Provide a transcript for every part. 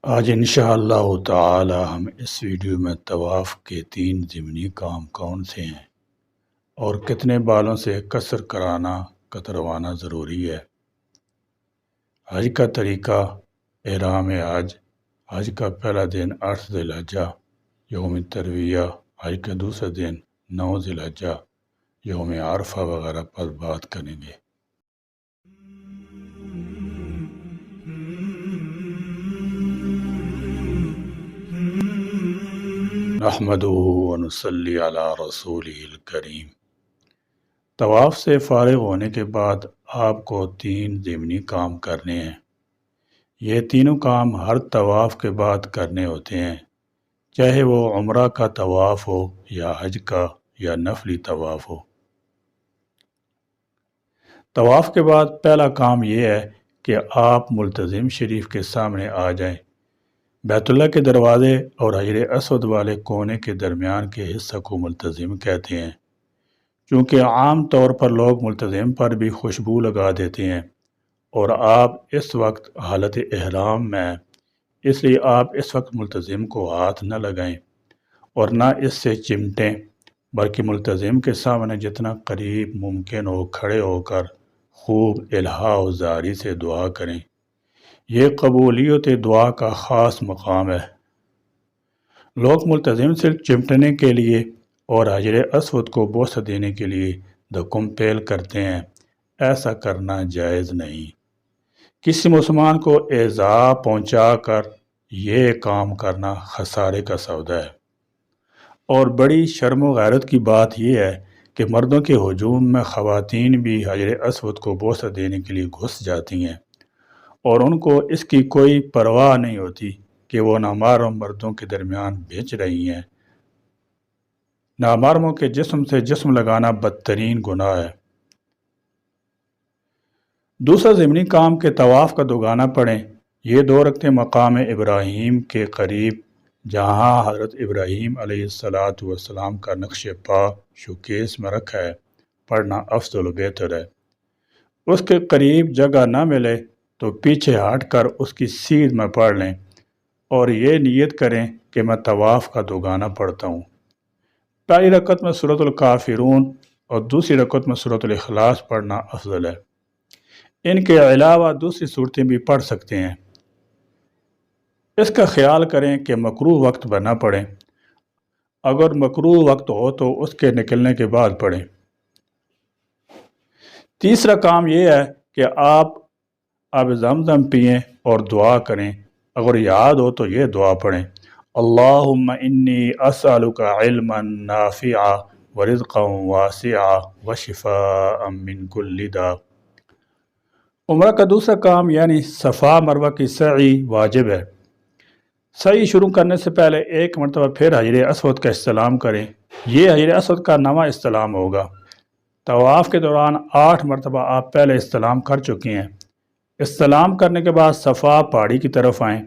آج انشاءاللہ تعالی ہم اس ویڈیو میں طواف کے 3 ضمنی کام کون سے ہیں اور کتنے بالوں سے قصر کتروانا ضروری ہے۔ حج کا طریقہ: احرام حج کا پہلا دن 8 ذی الحجہ یوم ترویہ، حج کا دوسرا دن 9 ذی الحجہ یوم عرفہ وغیرہ پر بات کریں گے۔ نحمدہ ونصلی علی رسولہ الکریم۔ طواف سے فارغ ہونے کے بعد آپ کو 3 ضمنی کام کرنے ہیں۔ یہ تینوں کام ہر طواف کے بعد کرنے ہوتے ہیں، چاہے وہ عمرہ کا طواف ہو یا حج کا یا نفلی طواف ہو۔ طواف کے بعد پہلا کام یہ ہے کہ آپ ملتزم شریف کے سامنے آ جائیں۔ بیت اللہ کے دروازے اور حجر اسود والے کونے کے درمیان کے حصہ کو ملتزم کہتے ہیں، چونکہ عام طور پر لوگ ملتزم پر بھی خوشبو لگا دیتے ہیں اور آپ اس وقت حالت احرام میں ہیں، اس لیے آپ اس وقت ملتزم کو ہاتھ نہ لگائیں اور نہ اس سے چمٹیں، بلکہ ملتزم کے سامنے جتنا قریب ممکن ہو کھڑے ہو کر خوب الہا و زاری سے دعا کریں۔ یہ قبولیت دعا کا خاص مقام ہے۔ لوگ ملتزم سے چمٹنے کے لیے اور حجر اسود کو بوسہ دینے کے لیے دھکم پیل کرتے ہیں، ایسا کرنا جائز نہیں۔ کسی مسلمان کو ایذا پہنچا کر یہ کام کرنا خسارے کا سودا ہے، اور بڑی شرم و غیرت کی بات یہ ہے کہ مردوں کے ہجوم میں خواتین بھی حجر اسود کو بوسہ دینے کے لیے گھس جاتی ہیں اور ان کو اس کی کوئی پرواہ نہیں ہوتی کہ وہ نامحرم مردوں کے درمیان بھیج رہی ہیں۔ نامحرموں کے جسم سے جسم لگانا بدترین گناہ ہے۔ دوسرا ضمنی کام کے طواف کا دوگانہ پڑھیں۔ یہ 2 رکعتیں مقام ابراہیم کے قریب، جہاں حضرت ابراہیم علیہ السلام کا نقش پا شوکیس میں رکھا ہے، پڑھنا افضل و بہتر ہے۔ اس کے قریب جگہ نہ ملے تو پیچھے ہٹ کر اس کی سیدھ میں پڑھ لیں اور یہ نیت کریں کہ میں طواف کا دوگانہ پڑھتا ہوں۔ پہلی رکعت میں سورۃ الکافرون اور دوسری رکعت میں سورۃ الاخلاص پڑھنا افضل ہے۔ ان کے علاوہ دوسری صورتیں بھی پڑھ سکتے ہیں۔ اس کا خیال کریں کہ مکروہ وقت پر نہ پڑھیں۔ اگر مکروہ وقت ہو تو اس کے نکلنے کے بعد پڑھیں۔ تیسرا کام یہ ہے کہ آپ اب زمزم پئیں اور دعا کریں۔ اگر یاد ہو تو یہ دعا پڑھیں: اللہم انی اسألک علما نافعا ورزقا واسعا وشفاء من کل داء۔ عمرہ کا دوسرا کام یعنی صفا مروہ کی سعی واجب ہے۔ سعی شروع کرنے سے پہلے 1 مرتبہ پھر حجر اسود کا استلام کریں۔ یہ حجر اسود کا 9واں استلام ہوگا۔ طواف کے دوران 8 مرتبہ آپ پہلے استلام کر چکے ہیں۔ استلام کرنے کے بعد صفا پہاڑی کی طرف آئیں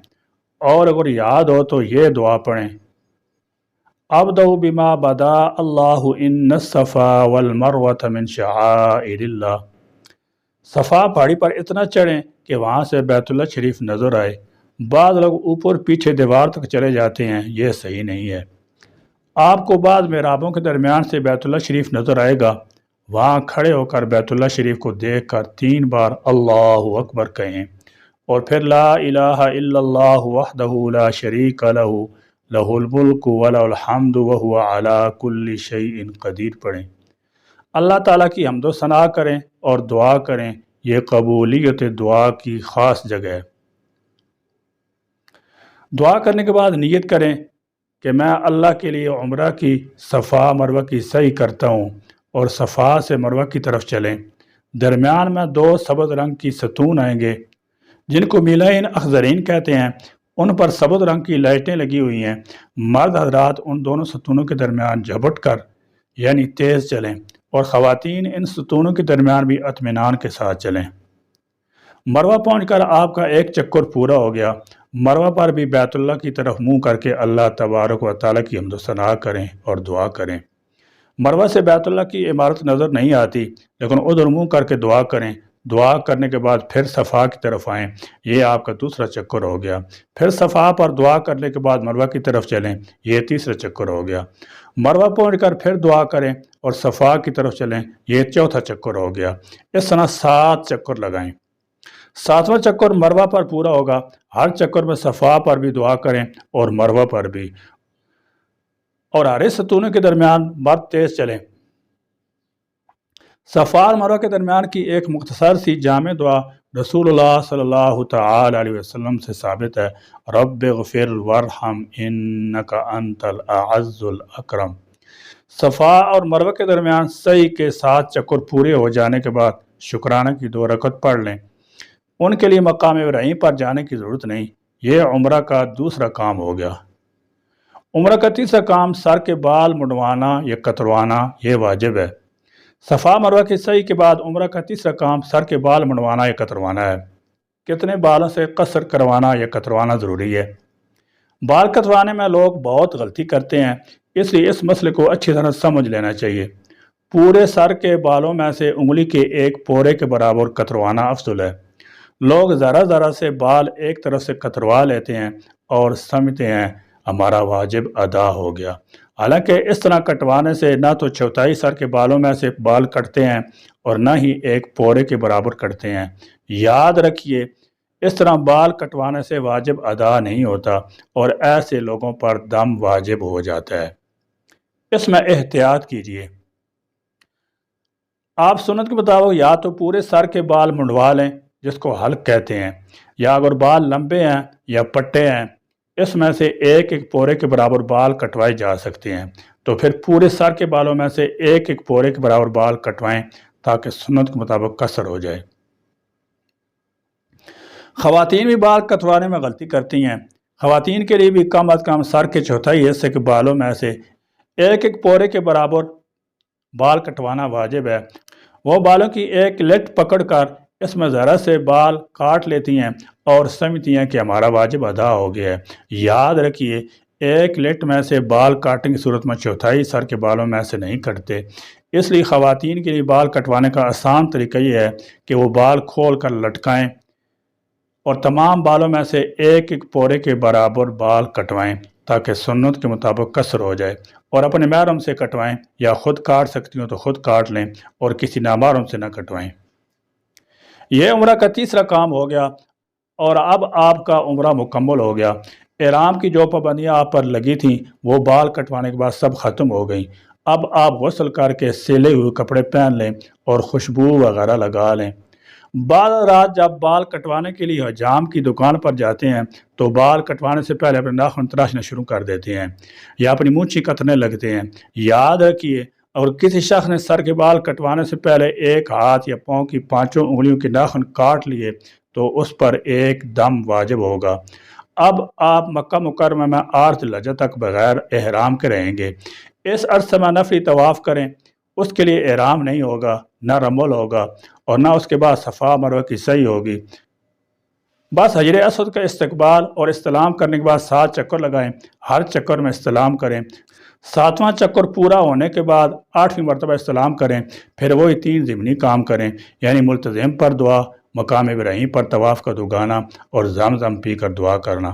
اور اگر یاد ہو تو یہ دعا پڑھیں: ابدأ بما بدا اللہ ان الصفا والمروۃ من شعائر اللہ۔ صفا پہاڑی پر اتنا چڑھیں کہ وہاں سے بیت اللہ شریف نظر آئے۔ بعض لوگ اوپر پیچھے دیوار تک چلے جاتے ہیں، یہ صحیح نہیں ہے۔ آپ کو بعض محرابوں کے درمیان سے بیت اللہ شریف نظر آئے گا، وہاں کھڑے ہو کر بیت اللہ شریف کو دیکھ کر 3 بار اللہ اکبر کہیں اور پھر لا الہ الا اللہ وحدہ لا شریک لہ لہ الملک ولہ الحمد وہو علی کل شیء قدیر پڑھیں۔ اللہ تعالیٰ کی حمد و ثنا کریں اور دعا کریں، یہ قبولیت دعا کی خاص جگہ ہے۔ دعا کرنے کے بعد نیت کریں کہ میں اللہ کے لیے عمرہ کی صفا مروہ کی سعی کرتا ہوں، اور صفا سے مروہ کی طرف چلیں۔ درمیان میں 2 سبز رنگ کی ستون آئیں گے، جن کو میلین اخضرین کہتے ہیں۔ ان پر سبز رنگ کی لائٹیں لگی ہوئی ہیں۔ مرد حضرات ان دونوں ستونوں کے درمیان جھپٹ کر یعنی تیز چلیں، اور خواتین ان ستونوں کے درمیان بھی اطمینان کے ساتھ چلیں۔ مروہ پہنچ کر آپ کا 1 چکر پورا ہو گیا۔ مروہ پر بھی بیت اللہ کی طرف منہ کر کے اللہ تبارک و تعالیٰ کی حمد و ثنا کریں اور دعا کریں۔ مروہ سے بیت اللہ کی عمارت نظر نہیں آتی، لیکن ادھر منہ کر کے دعا کریں۔ دعا کرنے کے بعد پھر صفا کی طرف آئیں، یہ آپ کا دوسرا چکر ہو گیا۔ پھر صفا پر دعا کرنے کے بعد مروہ کی طرف چلیں، یہ تیسرا چکر ہو گیا۔ مروہ پہنچ کر پھر دعا کریں اور صفا کی طرف چلیں، یہ چوتھا چکر ہو گیا۔ اس طرح 7 چکر لگائیں۔ 7واں چکر مروہ پر پورا ہوگا۔ ہر چکر میں صفا پر بھی دعا کریں اور مروہ پر بھی، اور ہر ستونوں کے درمیان مرد تیز چلیں۔ صفا اور مروہ کے درمیان کی ایک مختصر سی جامع دعا رسول اللہ صلی اللہ تعالی علیہ وسلم سے ثابت ہے، رب اغفر ورحم انک انت الاعز الاکرم۔ صفا اور مروہ کے درمیان سعی کے 7 چکر پورے ہو جانے کے بعد شکرانہ کی 2 رکعت پڑھ لیں۔ ان کے لیے مقام ابراہیم پر جانے کی ضرورت نہیں، یہ عمرہ کا دوسرا کام ہو گیا۔ عمرہ کا تیسرا کام سر کے بال منڈوانا یا کتروانا، یہ واجب ہے۔ صفا مروہ کی سعی کے بعد عمرہ کا تیسرا کام سر کے بال منڈوانا یا کتروانا ہے۔ کتنے بالوں سے قصر کروانا یا کتروانا ضروری ہے؟ بال کتروانے میں لوگ بہت غلطی کرتے ہیں، اس لیے اس مسئلے کو اچھی طرح سمجھ لینا چاہیے۔ پورے سر کے بالوں میں سے انگلی کے ایک پورے کے برابر کتروانا افضل ہے۔ لوگ ذرا ذرا سے بال ایک طرف سے کتروا لیتے ہیں اور سمجھتے ہیں ہمارا واجب ادا ہو گیا، حالانکہ اس طرح کٹوانے سے نہ تو چوتھائی سر کے بالوں میں سے بال کٹتے ہیں اور نہ ہی ایک پورے کے برابر کٹتے ہیں۔ یاد رکھیے، اس طرح بال کٹوانے سے واجب ادا نہیں ہوتا اور ایسے لوگوں پر دم واجب ہو جاتا ہے۔ اس میں احتیاط کیجیے۔ آپ سنت کے مطابق یا تو پورے سر کے بال منڈوا لیں، جس کو حلق کہتے ہیں، یا اگر بال لمبے ہیں یا پٹے ہیں، اس میں سے ایک ایک پورے کے برابر بال کٹوائے جا سکتے ہیں، تو پھر پورے سر کے بالوں میں سے ایک ایک پورے کے برابر بال کٹوائیں تاکہ سنت کے مطابق قصر ہو جائے۔ خواتین بھی بال کٹوانے میں غلطی کرتی ہیں۔ خواتین کے لیے بھی کم از کم سر کے چوتھائی حصے کے بالوں میں سے ایک ایک پورے کے برابر بال کٹوانا واجب ہے۔ وہ بالوں کی ایک لٹ پکڑ کر اس میں ذرا سے بال کاٹ لیتی ہیں اور سمجھتی ہیں کہ ہمارا واجب ادا ہو گیا ہے۔ یاد رکھیے، ایک لٹ میں سے بال کاٹنے کی صورت میں چوتھائی سر کے بالوں میں سے نہیں کٹتے۔ اس لیے خواتین کے لیے بال کٹوانے کا آسان طریقہ یہ ہے کہ وہ بال کھول کر لٹکائیں اور تمام بالوں میں سے ایک ایک پورے کے برابر بال کٹوائیں تاکہ سنت کے مطابق قصر ہو جائے، اور اپنے محرم سے کٹوائیں، یا خود کاٹ سکتی ہوں تو خود کاٹ لیں اور کسی نامحرم سے نہ کٹوائیں۔ یہ عمرہ کا تیسرا کام ہو گیا، اور اب آپ کا عمرہ مکمل ہو گیا۔ احرام کی جو پابندیاں آپ پر لگی تھیں وہ بال کٹوانے کے بعد سب ختم ہو گئیں۔ اب آپ غسل کر کے سلے ہوئے کپڑے پہن لیں اور خوشبو وغیرہ لگا لیں۔ بعض رات جب بال کٹوانے کے لیے حجام کی دکان پر جاتے ہیں تو بال کٹوانے سے پہلے اپنے ناخن تراشنا شروع کر دیتے ہیں یا اپنی مونچھی کترنے لگتے ہیں۔ یاد رکھیے، اور کسی شخص نے سر کے بال کٹوانے سے پہلے ایک ہاتھ یا پاؤں کی 5 انگلیوں کے ناخن کاٹ لیے تو اس پر ایک دم واجب ہوگا۔ اب آپ مکہ مکرمہ میں 8 ذی الحجہ تک بغیر احرام کے رہیں گے۔ اس عرصے میں نفلی طواف کریں، اس کے لیے احرام نہیں ہوگا، نہ رمل ہوگا، اور نہ اس کے بعد صفا مروہ کی سعی ہوگی۔ بس حجر اسود کا استقبال اور استلام کرنے کے بعد 7 چکر لگائیں، ہر چکر میں استلام کریں۔ 7واں چکر پورا ہونے کے بعد 8ویں مرتبہ استلام کریں، پھر وہی 3 ضمنی کام کریں، یعنی ملتزم پر دعا، مقام ابراہیم پر طواف کا دگانا اور زمزم پی کر دعا کرنا۔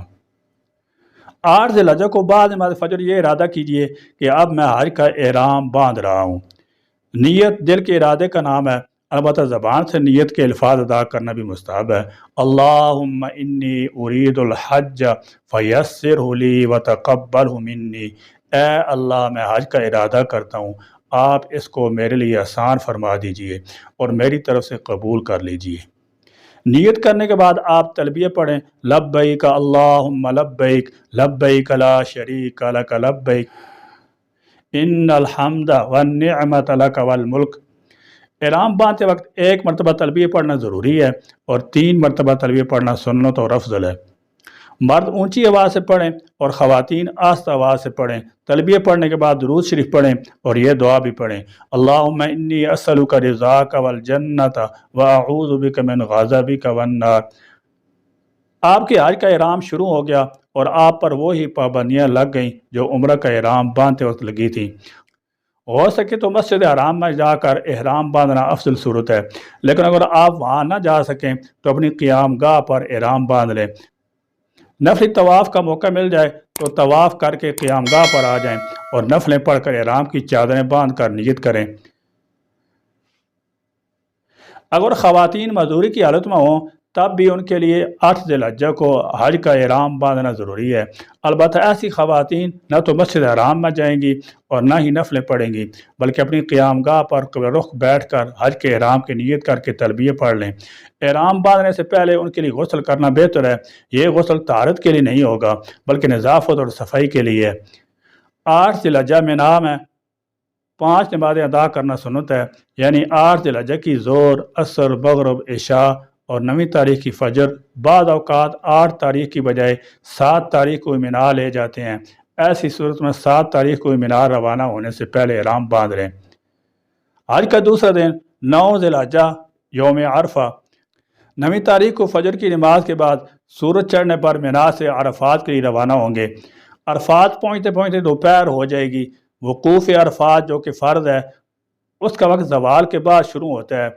8 ذی الحجہ کو بعد نماز فجر یہ ارادہ کیجئے کہ اب میں حج کا احرام باندھ رہا ہوں۔ نیت دل کے ارادے کا نام ہے، البتہ زبان سے نیت کے الفاظ ادا کرنا بھی مستحب ہے۔ اللہم انی ارید الحج فیسرہ لی وتقبلہ منی۔ اے اللہ، میں حج کا ارادہ کرتا ہوں، آپ اس کو میرے لیے آسان فرما دیجئے اور میری طرف سے قبول کر لیجئے۔ نیت کرنے کے بعد آپ تلبیہ پڑھیں، لبیک اللہم لبیک لبیک لا شریک لک لبیک ان الحمد والنعمت لک والملک۔ احرام باندھتے وقت 1 مرتبہ تلبیہ پڑھنا ضروری ہے اور 3 مرتبہ تلبیہ پڑھنا سنت اور افضل ہے۔ مرد اونچی آواز سے پڑھیں اور خواتین آہستہ آواز سے پڑھیں۔ تلبیہ پڑھنے کے بعد درود شریف پڑھیں اور یہ دعا بھی پڑھیں، اللہم انی اسألک رضاک والجنۃ واعوذ بک من غضبک والنار۔ آپ کے حج کا احرام شروع ہو گیا اور آپ پر وہی پابندیاں لگ گئیں جو عمرہ کا احرام باندھتے وقت لگی تھیں۔ ہو سکے تو مسجد حرام میں جا کر احرام باندھنا افضل صورت ہے، لیکن اگر آپ وہاں نہ جا سکیں تو اپنی قیام گاہ پر احرام باندھ لیں۔ نفلی طواف کا موقع مل جائے تو طواف کر کے قیام گاہ پر آ جائیں اور نفلیں پڑھ کر احرام کی چادریں باندھ کر نیت کریں۔ اگر خواتین معذوری کی حالت میں ہوں تب بھی ان کے لیے 8 ذی الحجہ کو حج کا احرام باندھنا ضروری ہے۔ البتہ ایسی خواتین نہ تو مسجد حرام میں جائیں گی اور نہ ہی نفلیں پڑھیں گی، بلکہ اپنی قیام گاہ پر قبلہ رخ بیٹھ کر حج کے احرام کی نیت کر کے تلبیہ پڑھ لیں۔ احرام باندھنے سے پہلے ان کے لیے غسل کرنا بہتر ہے۔ یہ غسل طہارت کے لیے نہیں ہوگا بلکہ نظافت اور صفائی کے لیے ہے۔ 8 ذی الحجہ مینا میں 5 نمازیں ادا کرنا سنت ہے، یعنی 8 ذی الحجہ کی ظہر، عصر، مغرب، عشاء اور 9 تاریخ کی فجر۔ بعض اوقات 8 تاریخ کی بجائے 7 تاریخ کو مینا لے جاتے ہیں۔ ایسی صورت میں 7 تاریخ کو مینا روانہ ہونے سے پہلے احرام باندھ لیں۔ حج کا دوسرا دن 9 ذی الحجہ یوم عرفہ۔ 9 تاریخ کو فجر کی نماز کے بعد سورج چڑھنے پر مینا سے عرفات کے لیے روانہ ہوں گے۔ عرفات پہنچتے پہنچتے دوپہر ہو جائے گی۔ وقوف عرفات جو کہ فرض ہے اس کا وقت زوال کے بعد شروع ہوتا ہے۔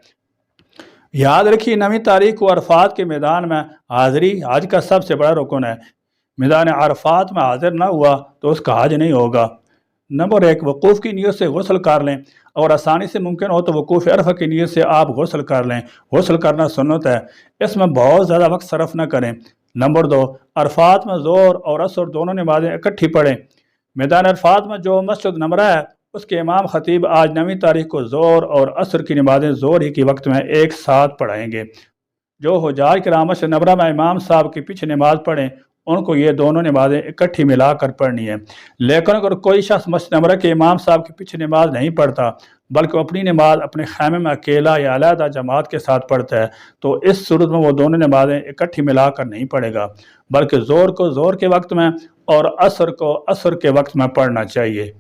یاد رکھیے 9 تاریخ کو عرفات کے میدان میں حاضری حج کا سب سے بڑا رکن ہے۔ میدان عرفات میں حاضر نہ ہوا تو اس کا حج نہیں ہوگا۔ نمبر 1، وقوف کی نیت سے غسل کر لیں، اور آسانی سے ممکن ہو تو وقوف عرفہ کی نیت سے آپ غسل کر لیں۔ غسل کرنا سنت ہے، اس میں بہت زیادہ وقت صرف نہ کریں۔ نمبر 2، عرفات میں ظہر اور عصر دونوں نمازیں اکٹھی پڑھیں۔ میدان عرفات میں جو مسجد نمرہ ہے اس کے امام خطیب آج 9 تاریخ کو ظہر اور عصر کی نمازیں ظہر ہی کے وقت میں ایک ساتھ پڑھائیں گے۔ جو حجاج کرام مسجد نمرہ میں امام صاحب کے پیچھے نماز پڑھیں ان کو یہ دونوں نمازیں اکٹھی ملا کر پڑھنی ہے۔ لیکن اگر کوئی شخص مسجد نمرہ کے امام صاحب کے پیچھے نماز نہیں پڑھتا بلکہ اپنی نماز اپنے خیمے میں اکیلا یا علیحدہ جماعت کے ساتھ پڑھتا ہے تو اس صورت میں وہ دونوں نمازیں اکٹھی ملا کر نہیں پڑھے گا، بلکہ ظہر کو ظہر کے وقت میں اور عصر کو عصر کے وقت میں پڑھنا چاہیے۔